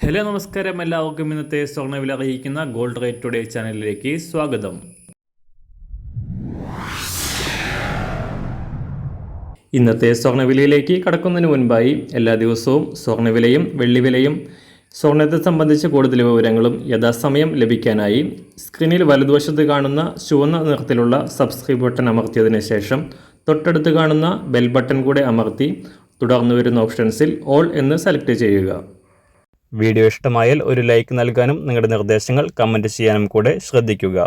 Hello നമസ്കാരം, എല്ലാവർക്കും ഇന്നത്തെ സ്വർണ്ണവില അറിയിക്കുന്ന ഗോൾഡ് റേറ്റ് ടുഡേ ചാനലിലേക്ക് സ്വാഗതം. ഇന്നത്തെ സ്വർണ്ണവിലയിലേക്ക് കടക്കുന്നതിന് മുൻപായി എല്ലാ ദിവസവും സ്വർണ്ണവിലയും വെള്ളിവിലയും സ്വർണ്ണത്തെ സംബന്ധിച്ച കൂടുതൽ വിവരങ്ങളും യഥാസമയം ലഭിക്കാനായി സ്ക്രീനിൽ വലതുവശത്ത് കാണുന്ന ചുവന്ന നിറത്തിലുള്ള സബ്സ്ക്രൈബ് ബട്ടൺ അമർത്തിയതിനു ശേഷം തൊട്ടടുത്ത് കാണുന്ന ബെൽ ബട്ടൺ കൂടെ അമർത്തി തുടർന്ന് വരുന്ന ഓപ്ഷൻസിൽ ഓൾ എന്ന് സെലക്ട് ചെയ്യുക. വീഡിയോ ഇഷ്ടമായാൽ ഒരു ലൈക്ക് നൽകാനും നിങ്ങളുടെ നിർദ്ദേശങ്ങൾ കമൻറ്റ് ചെയ്യാനും കൂടെ ശ്രദ്ധിക്കുക.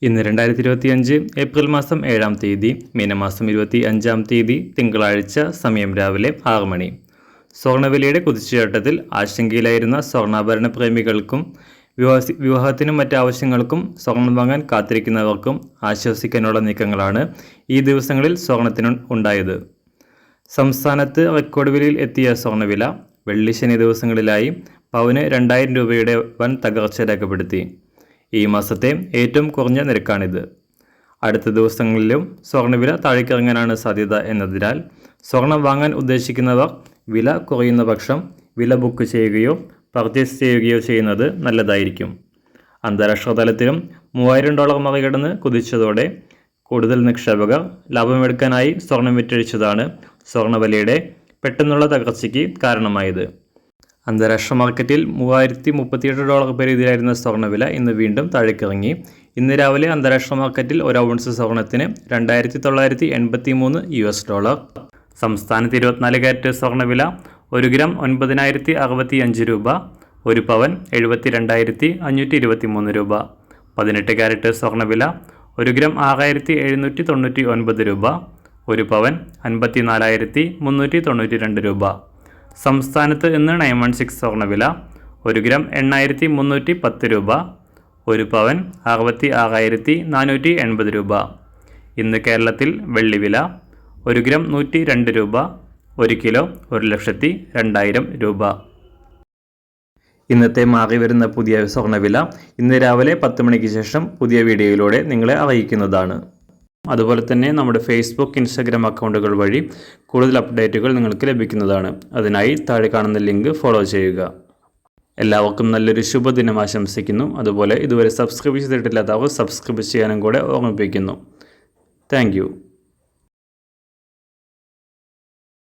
ഇന്ന് 2025 ഏപ്രിൽ മാസം 7-ാം തീയതി, മീനമാസം 25-ാം തീയതി തിങ്കളാഴ്ച, സമയം രാവിലെ 6 മണി. സ്വർണ്ണവിലയുടെ കുതിച്ചുചാട്ടത്തിൽ ആശങ്കയിലായിരുന്ന സ്വർണ്ണാഭരണ പ്രേമികൾക്കും വിവാഹത്തിനും മറ്റാവശ്യങ്ങൾക്കും സ്വർണം വാങ്ങാൻ കാത്തിരിക്കുന്നവർക്കും ആശ്വസിക്കാനുള്ള നീക്കങ്ങളാണ് ഈ ദിവസങ്ങളിൽ സ്വർണത്തിന് ഉണ്ടായത്. സംസ്ഥാനത്ത് റെക്കോർഡ് വിലയിൽ എത്തിയ സ്വർണ്ണവില വെള്ളി ശനി ദിവസങ്ങളിലായി പവന് 2000 രൂപയുടെ വൻ തകർച്ച രേഖപ്പെടുത്തി. ഈ മാസത്തെ ഏറ്റവും കുറഞ്ഞ നിരക്കാണിത്. അടുത്ത ദിവസങ്ങളിലും സ്വർണ്ണവില താഴേക്കിറങ്ങാനാണ് സാധ്യത എന്നതിനാൽ സ്വർണം വാങ്ങാൻ ഉദ്ദേശിക്കുന്നവർ വില കുറയുന്ന പക്ഷം വില ബുക്ക് ചെയ്യുകയോ പർച്ചേസ് ചെയ്യുകയോ ചെയ്യുന്നത് നല്ലതായിരിക്കും. അന്താരാഷ്ട്ര തലത്തിലും $3000 മറികടന്ന് കുതിച്ചതോടെ കൂടുതൽ നിക്ഷേപകർ ലാഭമെടുക്കാനായി സ്വർണം വിറ്റഴിച്ചതാണ് സ്വർണ്ണവിലയുടെ പെട്ടെന്നുള്ള തകർച്ചയ്ക്ക് കാരണമായത്. അന്താരാഷ്ട്ര മാർക്കറ്റിൽ $3038 പരിധിയിലായിരുന്ന സ്വർണ്ണവില ഇന്ന് വീണ്ടും താഴേക്കിറങ്ങി. ഇന്ന് രാവിലെ അന്താരാഷ്ട്ര മാർക്കറ്റിൽ ഒരു ഔൺസ് സ്വർണത്തിന് $2983. സംസ്ഥാനത്ത് 24 കാരറ്റ് സ്വർണ്ണവില 1 ഗ്രാം 9065 രൂപ, 1 പവൻ 72,523 രൂപ. 18 കാരറ്റ് സ്വർണ്ണവില 1 ഗ്രാം 6799 രൂപ, 1 പവൻ 54,392 രൂപ. സംസ്ഥാനത്ത് ഇന്ന് 916 സ്വർണ്ണവില 1 ഗ്രാം 8310 രൂപ, 1 പവൻ 66,480 രൂപ. ഇന്ന് കേരളത്തിൽ വെള്ളിവില 1 ഗ്രാം 102 രൂപ, 1 കിലോ 1,02,000 രൂപ. ഇന്നത്തെ മാറി വരുന്ന പുതിയ സ്വർണ്ണവില ഇന്ന് രാവിലെ 10 മണിക്ക് ശേഷം പുതിയ വീഡിയോയിലൂടെ നിങ്ങളെ അറിയിക്കുന്നതാണ്. അതുപോലെ തന്നെ നമ്മുടെ ഫേസ്ബുക്ക്, ഇൻസ്റ്റാഗ്രാം അക്കൗണ്ടുകൾ വഴി കൂടുതൽ അപ്ഡേറ്റുകൾ നിങ്ങൾക്ക് ലഭിക്കുന്നതാണ്. അതിനായി താഴെ കാണുന്ന ലിങ്ക് ഫോളോ ചെയ്യുക. എല്ലാവർക്കും നല്ലൊരു ശുഭദിനം ആശംസിക്കുന്നു. അതുപോലെ ഇതുവരെ സബ്സ്ക്രൈബ് ചെയ്തിട്ടില്ലാത്തവർ സബ്സ്ക്രൈബ് ചെയ്യാനും കൂടെ ഓർമ്മിപ്പിക്കുന്നു. താങ്ക്